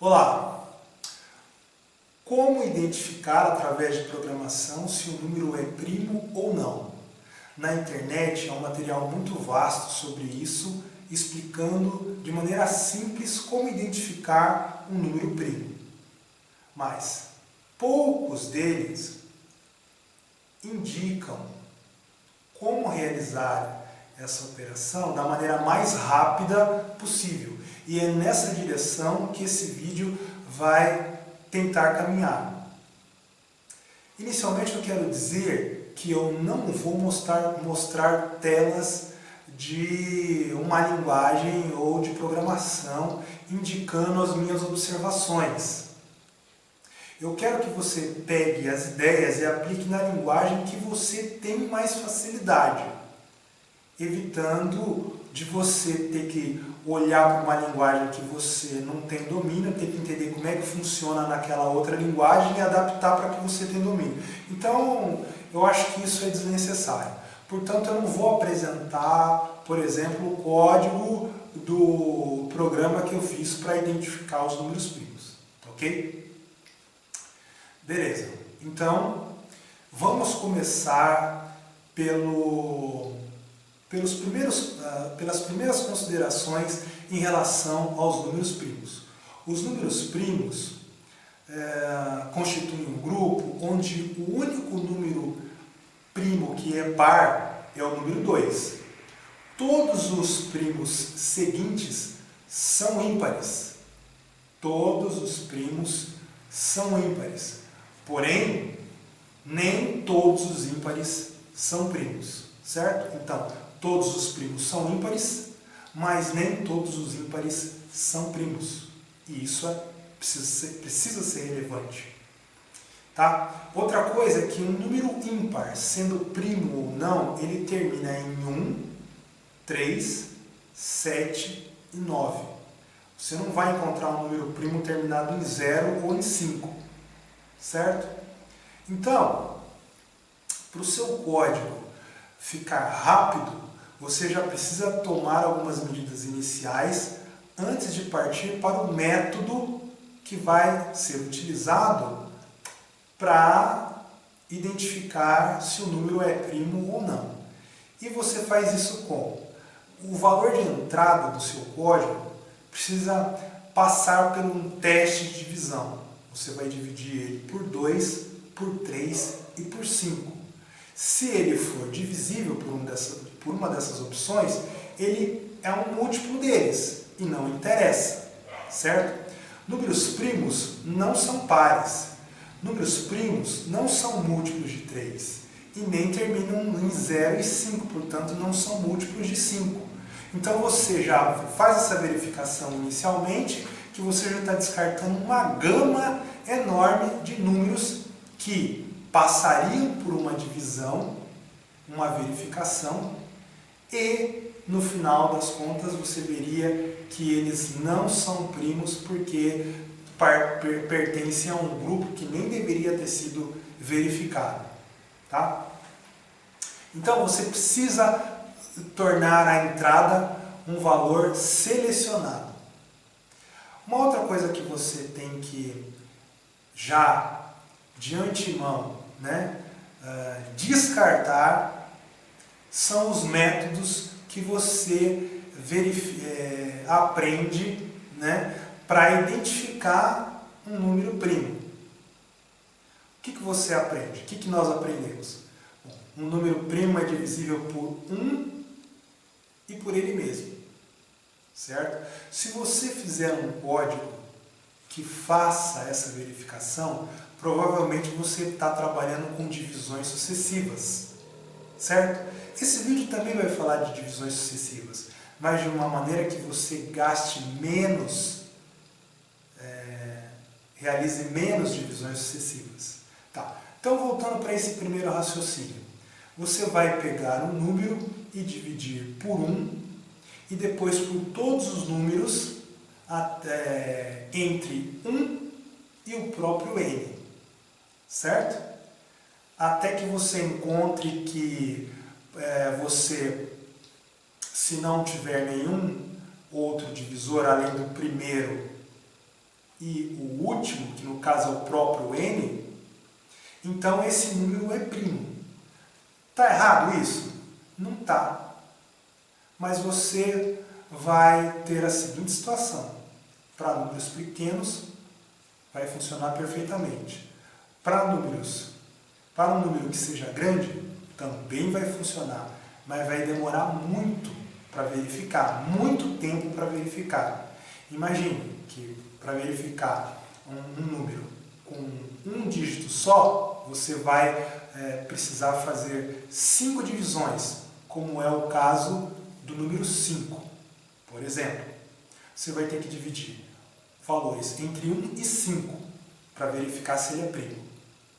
Olá! Como identificar através de programação se o número é primo ou não? Na internet há um material muito vasto sobre isso, explicando de maneira simples como identificar um número primo. Mas poucos deles indicam como realizar essa operação da maneira mais rápida possível. E é nessa direção que esse vídeo vai tentar caminhar. Inicialmente eu quero dizer que eu não vou mostrar telas de uma linguagem ou de programação indicando as minhas observações. Eu quero que você pegue as ideias e aplique na linguagem que você tem mais facilidade, evitando de você ter que olhar para uma linguagem que você não tem domínio, ter que entender como é que funciona naquela outra linguagem e adaptar para que você tenha domínio. Então, eu acho que isso é desnecessário. Portanto, eu não vou apresentar, por exemplo, o código do programa que eu fiz para identificar os números primos, ok? Beleza, então vamos começar pelas primeiras considerações em relação aos números primos. Os números primos constituem um grupo onde o único número primo que é par é o número 2. Todos os primos seguintes são ímpares. Todos os primos são ímpares. Porém, nem todos os ímpares são primos, certo? Então, todos os primos são ímpares, mas nem todos os ímpares são primos. E isso precisa ser relevante. Tá? Outra coisa é que um número ímpar, sendo primo ou não, ele termina em 1, 3, 7 e 9. Você não vai encontrar um número primo terminado em 0 ou em 5. Certo? Então, para o seu código ficar rápido, você já precisa tomar algumas medidas iniciais antes de partir para o método que vai ser utilizado para identificar se o número é primo ou não. E você faz isso como? O valor de entrada do seu código precisa passar por um teste de divisão. Você vai dividir ele por 2, por 3 e por 5. Se ele for divisível por uma dessas opções, ele é um múltiplo deles e não interessa, certo? Números primos não são pares. Números primos não são múltiplos de 3 e nem terminam em 0 e 5, portanto não são múltiplos de 5. Então você já faz essa verificação inicialmente, que você já está descartando uma gama enorme de números que passariam por uma divisão, uma verificação, e no final das contas você veria que eles não são primos porque pertencem a um grupo que nem deveria ter sido verificado. Tá? Então você precisa tornar a entrada um valor selecionado. Uma outra coisa que você tem que já de antemão descartar são os métodos que você aprende para identificar um número primo. O que você aprende? O que nós aprendemos? Bom, um número primo é divisível por 1 e por ele mesmo. Certo? Se você fizer um código que faça essa verificação, provavelmente você está trabalhando com divisões sucessivas. Certo? Esse vídeo também vai falar de divisões sucessivas, mas de uma maneira que você gaste menos, realize menos divisões sucessivas. Tá. Então, voltando para esse primeiro raciocínio, você vai pegar um número e dividir por 1, e depois por todos os números entre 1 e o próprio n, certo? Até que você encontre que você, se não tiver nenhum outro divisor além do primeiro e o último, que no caso é o próprio n, então esse número é primo. Está errado isso? Não está. Mas você vai ter a seguinte situação. Para números pequenos, vai funcionar perfeitamente. Para um número que seja grande, também vai funcionar, mas vai demorar muito para verificar, muito tempo para verificar. Imagine que para verificar um número com um dígito só, você vai precisar fazer 5 divisões, como é o caso do número 5. Por exemplo, você vai ter que dividir valores entre 1 e 5 para verificar se ele é primo.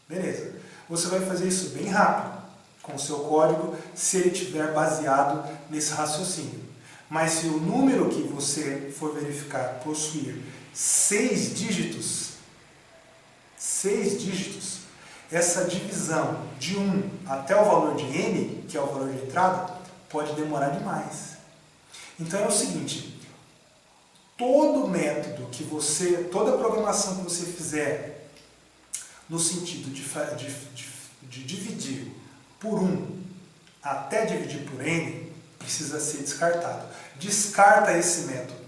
Beleza. Você vai fazer isso bem rápido com o seu código, se ele estiver baseado nesse raciocínio. Mas se o número que você for verificar possuir 6 dígitos, essa divisão de 1 até o valor de n, que é o valor de entrada, pode demorar demais. Então é o seguinte, todo método que você, toda programação que você fizer no sentido de dividir por 1 até dividir por n, precisa ser descartado. Descarta esse método.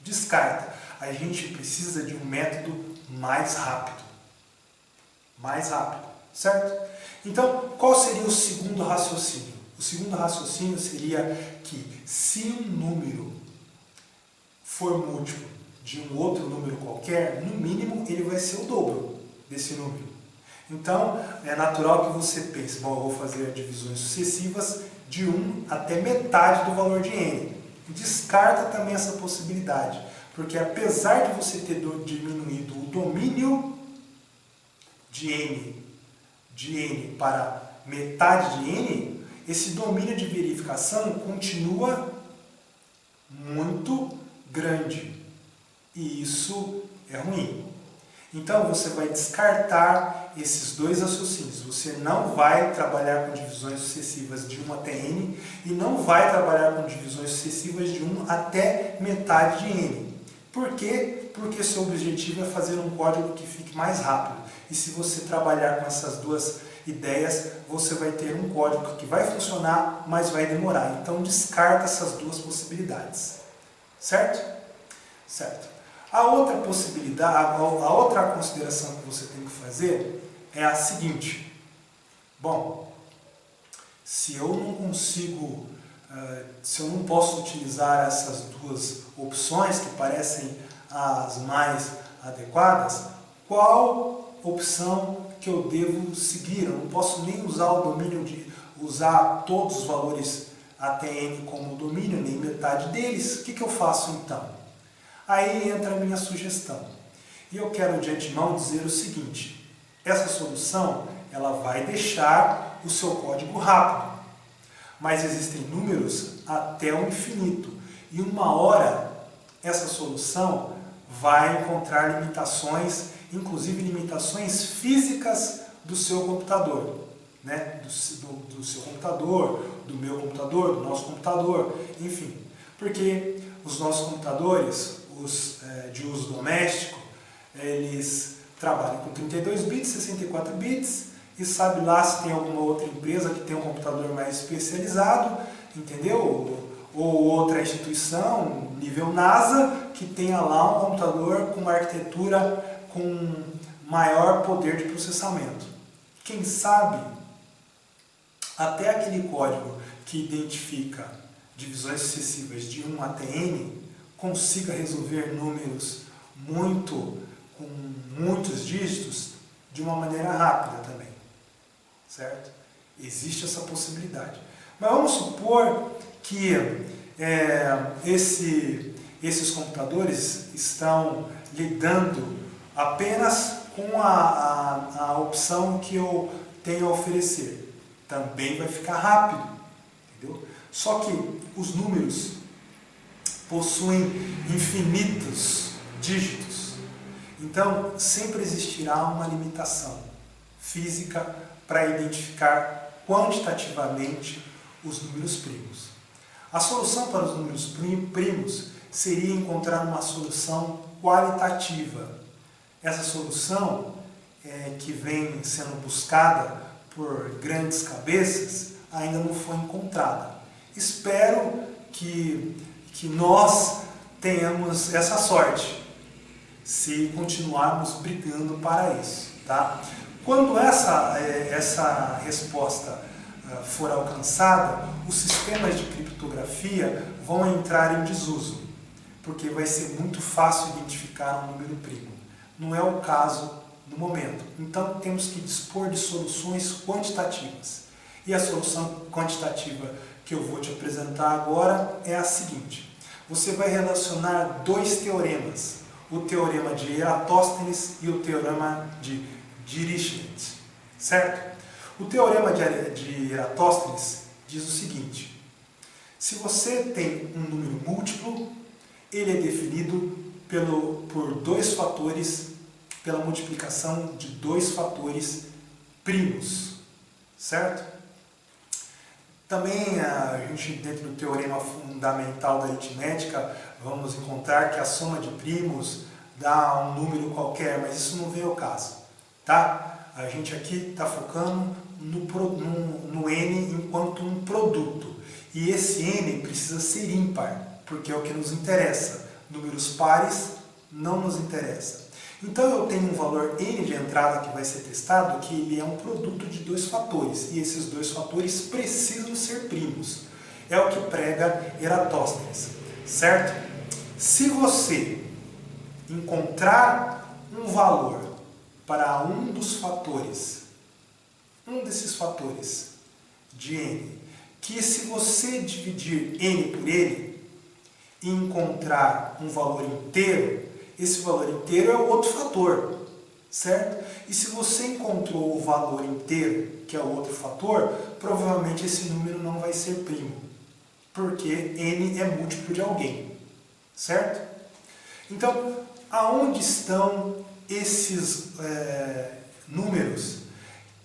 Descarta. A gente precisa de um método mais rápido. Mais rápido, certo? Então, qual seria o segundo raciocínio? O segundo raciocínio seria que se um número for múltiplo de um outro número qualquer, no mínimo ele vai ser o dobro desse número. Então, é natural que você pense, bom, eu vou fazer divisões sucessivas de 1 até metade do valor de n. Descarta também essa possibilidade, porque apesar de você ter diminuído o domínio de n para metade de n, esse domínio de verificação continua muito grande. E isso é ruim. Então você vai descartar esses dois raciocínios. Você não vai trabalhar com divisões sucessivas de 1 até n e não vai trabalhar com divisões sucessivas de 1 até metade de n. Por quê? Porque seu objetivo é fazer um código que fique mais rápido. E se você trabalhar com essas duas ideias, você vai ter um código que vai funcionar, mas vai demorar. Então descarta essas duas possibilidades. Certo? Certo. A outra possibilidade, a outra consideração que você tem que fazer é a seguinte. Bom, se eu não consigo, se eu não posso utilizar essas duas opções que parecem as mais adequadas, qual opção que eu devo seguir? Eu não posso nem usar o domínio de usar todos os valores até n como domínio, nem metade deles. O que eu faço então? Aí entra a minha sugestão. E eu quero de antemão dizer o seguinte, essa solução ela vai deixar o seu código rápido, mas existem números até o infinito. E uma hora essa solução vai encontrar limitações, inclusive limitações físicas do seu computador, né? do seu computador, do meu computador, do nosso computador, enfim. Porque os nossos computadores, os de uso doméstico, eles trabalham com 32 bits, 64 bits, e sabe lá se tem alguma outra empresa que tem um computador mais especializado, entendeu? Ou outra instituição, nível NASA, que tenha lá um computador com uma arquitetura com maior poder de processamento. Quem sabe, até aquele código que identifica divisões sucessivas de 1 até n, consiga resolver números com muitos dígitos de uma maneira rápida também, certo? Existe essa possibilidade. Mas vamos supor que esses computadores estão lidando apenas com a opção que eu tenho a oferecer. Também vai ficar rápido, entendeu? Só que os números possuem infinitos dígitos. Então, sempre existirá uma limitação física para identificar quantitativamente os números primos. A solução para os números primos seria encontrar uma solução qualitativa. Essa solução que vem sendo buscada por grandes cabeças ainda não foi encontrada. Espero que nós tenhamos essa sorte, se continuarmos brigando para isso, tá? Quando essa resposta for alcançada, os sistemas de criptografia vão entrar em desuso, porque vai ser muito fácil identificar um número primo. Não é o caso no momento. Então temos que dispor de soluções quantitativas. E a solução quantitativa que eu vou te apresentar agora é a seguinte. Você vai relacionar dois teoremas, o teorema de Eratóstenes e o teorema de Dirichlet, certo? O teorema de Eratóstenes diz o seguinte: se você tem um número múltiplo, ele é definido por dois fatores, pela multiplicação de dois fatores primos, certo? Também a gente, dentro do teorema fundamental da aritmética, vamos encontrar que a soma de primos dá um número qualquer, mas isso não vem ao caso, tá? A gente aqui está focando no n enquanto um produto, e esse n precisa ser ímpar, porque é o que nos interessa. Números pares não nos interessa. Então eu tenho um valor n de entrada que vai ser testado, que ele é um produto de dois fatores, e esses dois fatores precisam ser primos. É o que prega Eratóstenes, certo? Se você encontrar um valor para um dos fatores, um desses fatores de n, que se você dividir n por ele e encontrar um valor inteiro, esse valor inteiro é o outro fator, certo? E se você encontrou o valor inteiro, que é o outro fator, provavelmente esse número não vai ser primo, porque n é múltiplo de alguém, certo? Então, aonde estão esses números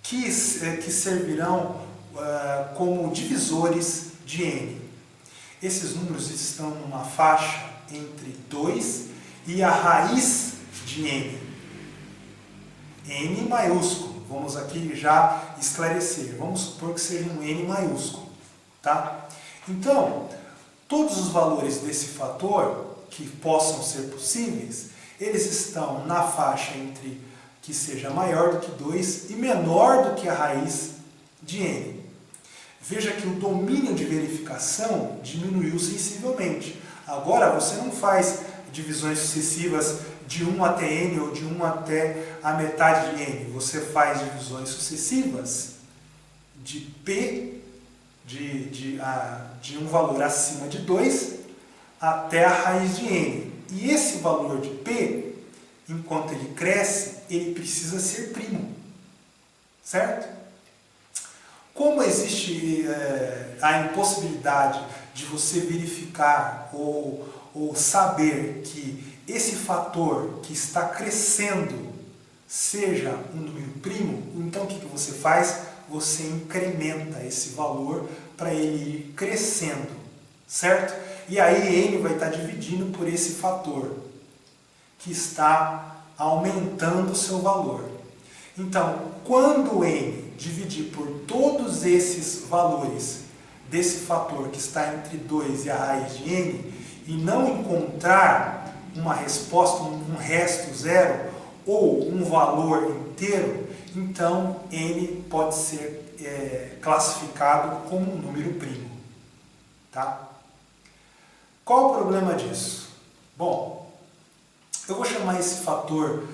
que servirão como divisores de n? Esses números estão numa faixa entre 2 e a raiz de n. n maiúsculo. Vamos aqui já esclarecer. Vamos supor que seja um n maiúsculo, tá? Então, todos os valores desse fator que possam ser possíveis, eles estão na faixa entre que seja maior do que 2 e menor do que a raiz de n. Veja que o domínio de verificação diminuiu sensivelmente. Agora você não faz divisões sucessivas de 1 até n ou de 1 até a metade de n. Você faz divisões sucessivas de p, de um valor acima de 2 até a raiz de n. E esse valor de p, enquanto ele cresce, ele precisa ser primo, certo? Como existe a impossibilidade de você verificar ou saber que esse fator que está crescendo seja um número primo, então o que você faz? Você incrementa esse valor para ele ir crescendo, certo? E aí n vai estar dividindo por esse fator que está aumentando o seu valor. Então, quando n dividir por todos esses valores desse fator que está entre 2 e a raiz de n e não encontrar uma resposta, um resto zero ou um valor inteiro, então n pode ser classificado como um número primo, tá? Qual o problema disso? Bom, eu vou chamar esse fator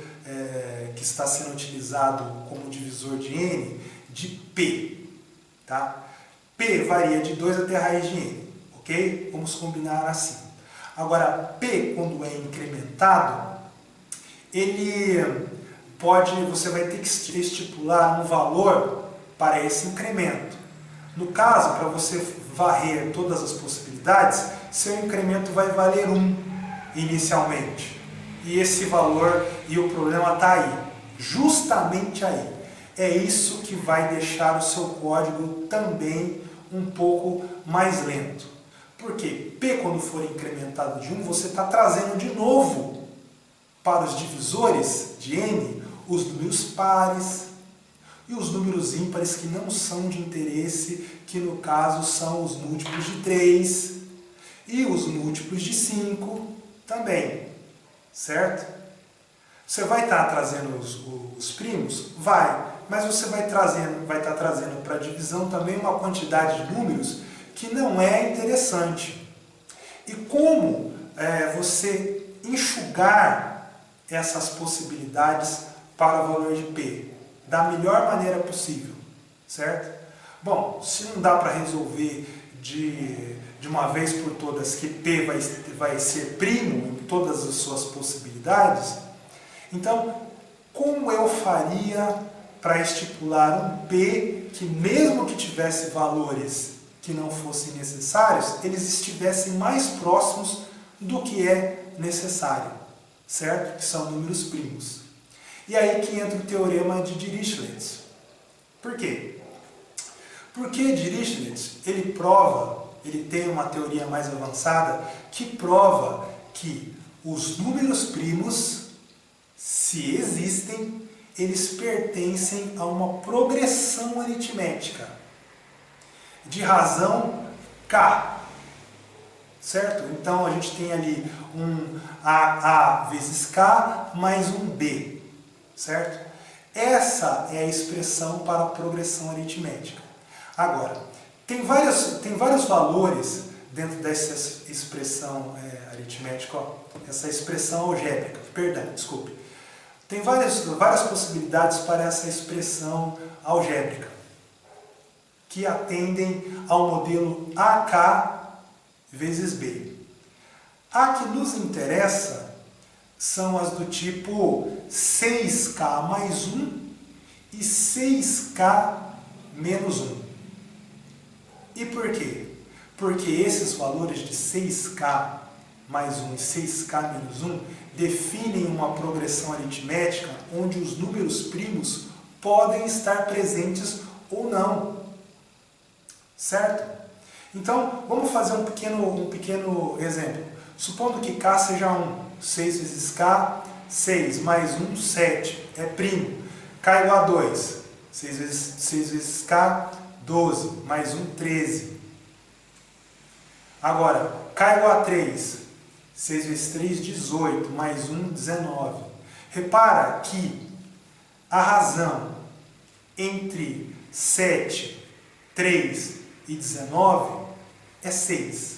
que está sendo utilizado como divisor de n de p, tá? P varia de 2 até a raiz de n, ok? Vamos combinar assim. Agora, p, quando é incrementado, você vai ter que estipular um valor para esse incremento. No caso, para você varrer todas as possibilidades, seu incremento vai valer 1 inicialmente. E esse valor, e o problema está aí, justamente aí. É isso que vai deixar o seu código também um pouco mais lento. Porque P, quando for incrementado de 1, você está trazendo de novo para os divisores de n, os números pares e os números ímpares que não são de interesse, que no caso são os múltiplos de 3 e os múltiplos de 5 também, certo? Você vai estar trazendo os primos? Vai, mas você vai estar trazendo para a divisão também uma quantidade de números que não é interessante. E como você enxugar essas possibilidades para o valor de P da melhor maneira possível, certo? Bom, se não dá para resolver de uma vez por todas que P vai ser primo em todas as suas possibilidades, então como eu faria para estipular um P que, mesmo que tivesse valores que não fossem necessários, eles estivessem mais próximos do que é necessário, certo? Que são números primos. E aí que entra o teorema de Dirichlet. Por quê? Porque Dirichlet, ele tem uma teoria mais avançada que prova que os números primos, se existem, eles pertencem a uma progressão aritmética de razão K, certo? Então a gente tem ali um AA vezes K mais um B, certo? Essa é a expressão para a progressão aritmética. Agora, tem vários valores dentro dessa expressão aritmética, essa expressão algébrica, desculpe. Tem várias possibilidades para essa expressão algébrica, que atendem ao modelo AK vezes B. A que nos interessa são as do tipo 6K mais 1 e 6K menos 1. E por quê? Porque esses valores de 6K mais 1 e 6K menos 1 definem uma progressão aritmética onde os números primos podem estar presentes ou não. Certo? Então, vamos fazer um pequeno exemplo. Supondo que K seja 1. 6 vezes K, 6 mais 1, 7. É primo. K igual a 2. 6 vezes K, 12. Mais 1, 13. Agora, K igual a 3. 6 vezes 3, 18. Mais 1, 19. Repara que a razão entre 7, 3 e 19 é 6.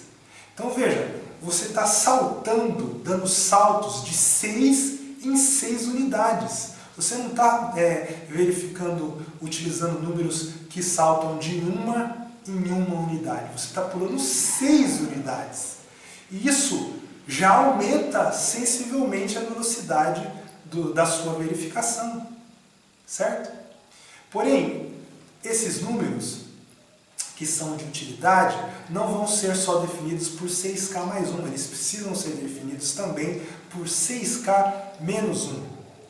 Então veja, você está saltando, dando saltos de 6 em 6 unidades. Você não está verificando, utilizando números que saltam de uma em uma unidade. Você está pulando 6 unidades. E isso já aumenta sensivelmente a velocidade da sua verificação. Certo? Porém, esses números que são de utilidade, não vão ser só definidos por 6K mais 1, eles precisam ser definidos também por 6K menos 1,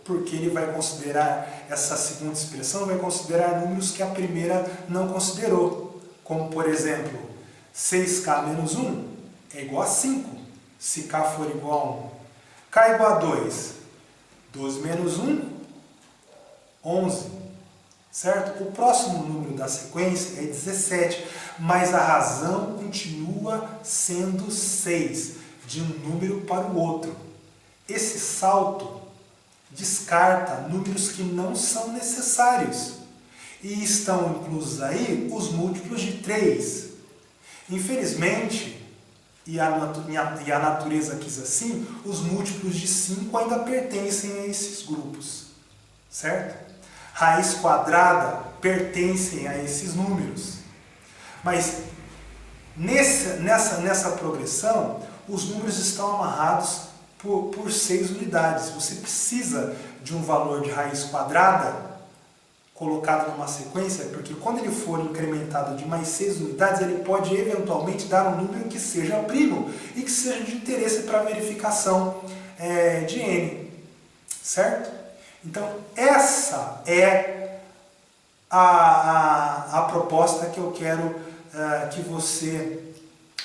porque ele vai considerar, essa segunda expressão vai considerar números que a primeira não considerou, como por exemplo, 6K menos 1 é igual a 5, se K for igual a 1. K igual a 2, 12 menos 1, 11. Certo? O próximo número da sequência é 17, mas a razão continua sendo 6, de um número para o outro. Esse salto descarta números que não são necessários. E estão inclusos aí os múltiplos de 3. Infelizmente, e a natureza quis assim, os múltiplos de 5 ainda pertencem a esses grupos. Certo? Raiz quadrada pertencem a esses números. Mas nessa progressão, os números estão amarrados por 6 unidades. Você precisa de um valor de raiz quadrada colocado numa sequência, porque quando ele for incrementado de mais 6 unidades, ele pode eventualmente dar um número que seja primo e que seja de interesse para a verificação de n. Certo? Então, essa é a proposta que eu quero que você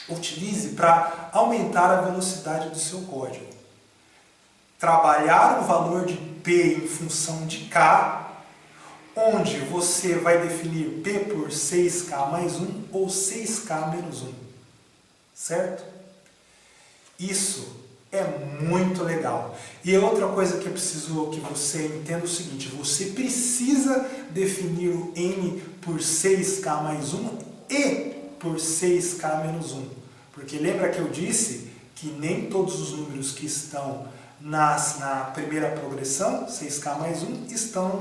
utilize para aumentar a velocidade do seu código. trabalhar o valor de P em função de K, onde você vai definir P por 6K mais 1 ou 6K menos 1, certo? Isso é muito legal. E outra coisa que eu preciso que você entenda é o seguinte, você precisa definir o N por 6K mais 1 e por 6K menos 1. Porque lembra que eu disse que nem todos os números que estão na primeira progressão, 6K mais 1, estão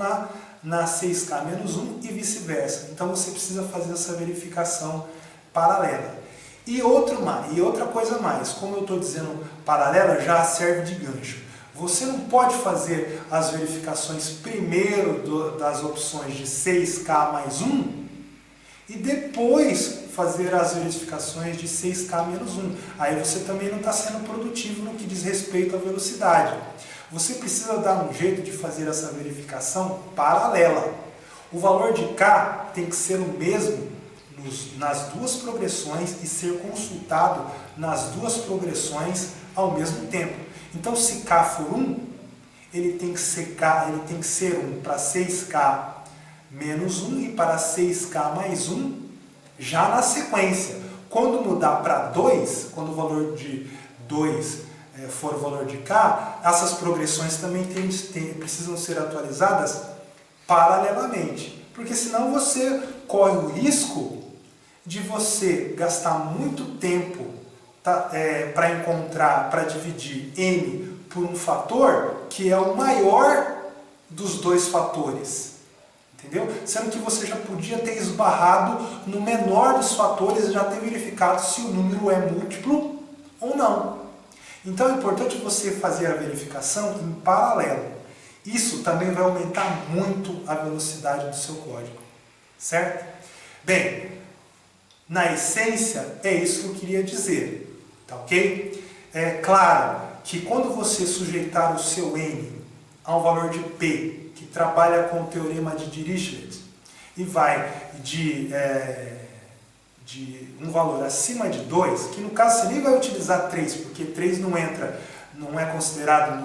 na 6K menos 1 e vice-versa. Então você precisa fazer essa verificação paralela. E outra coisa mais, como eu estou dizendo paralela, já serve de gancho. Você não pode fazer as verificações primeiro das opções de 6K mais 1 e depois fazer as verificações de 6K menos 1. Aí você também não está sendo produtivo no que diz respeito à velocidade. Você precisa dar um jeito de fazer essa verificação paralela. O valor de K tem que ser o mesmo nas duas progressões e ser consultado nas duas progressões ao mesmo tempo. Então, se K for 1, ele tem que ser 1 para 6K menos 1 e para 6K mais 1 já na sequência. Quando mudar para 2, quando o valor de 2 for o valor de K, essas progressões também precisam ser atualizadas paralelamente. Porque senão você corre o risco de você gastar muito tempo para dividir N por um fator que é o maior dos dois fatores. Entendeu? Sendo que você já podia ter esbarrado no menor dos fatores e já ter verificado se o número é múltiplo ou não. Então é importante você fazer a verificação em paralelo. Isso também vai aumentar muito a velocidade do seu código. Certo? Bem, na essência é isso que eu queria dizer. Tá ok? É claro que quando você sujeitar o seu N a um valor de P, que trabalha com o teorema de Dirichlet e vai de um valor acima de 2, que no caso você nem vai utilizar 3, porque 3 não é considerado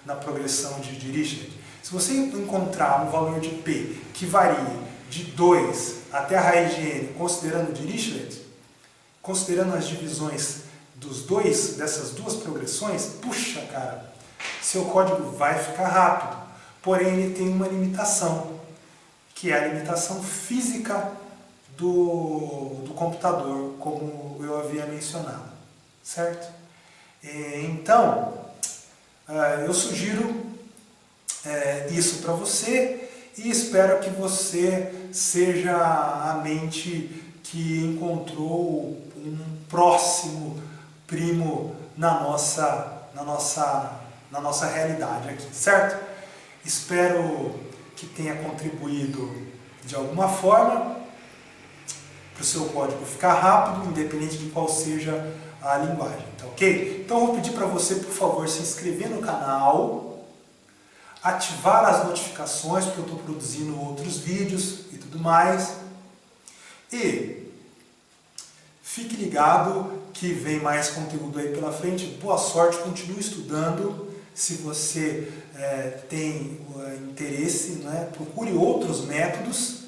na progressão de Dirichlet. Se você encontrar um valor de P que varia de 2 até a raiz de N, considerando Dirichlet, considerando as divisões dessas duas progressões, puxa cara, seu código vai ficar rápido. Porém, ele tem uma limitação, que é a limitação física do computador, como eu havia mencionado, certo? Então, eu sugiro isso para você e espero que você seja a mente que encontrou um próximo primo na nossa realidade aqui, certo? Espero que tenha contribuído de alguma forma para o seu código ficar rápido, independente de qual seja a linguagem, tá ok? Então eu vou pedir para você, por favor, se inscrever no canal, ativar as notificações, porque eu estou produzindo outros vídeos e tudo mais. E fique ligado que vem mais conteúdo aí pela frente. Boa sorte, continue estudando. Se você tem interesse, né, procure outros métodos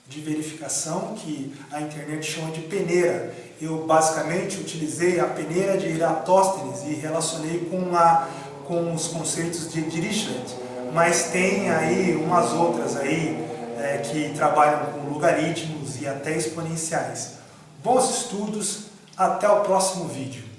de verificação que a internet chama de peneira. Eu basicamente utilizei a peneira de Eratosthenes e relacionei com os conceitos de Dirichlet, mas tem aí umas outras aí que trabalham com logaritmos e até exponenciais. Bons estudos, até o próximo vídeo.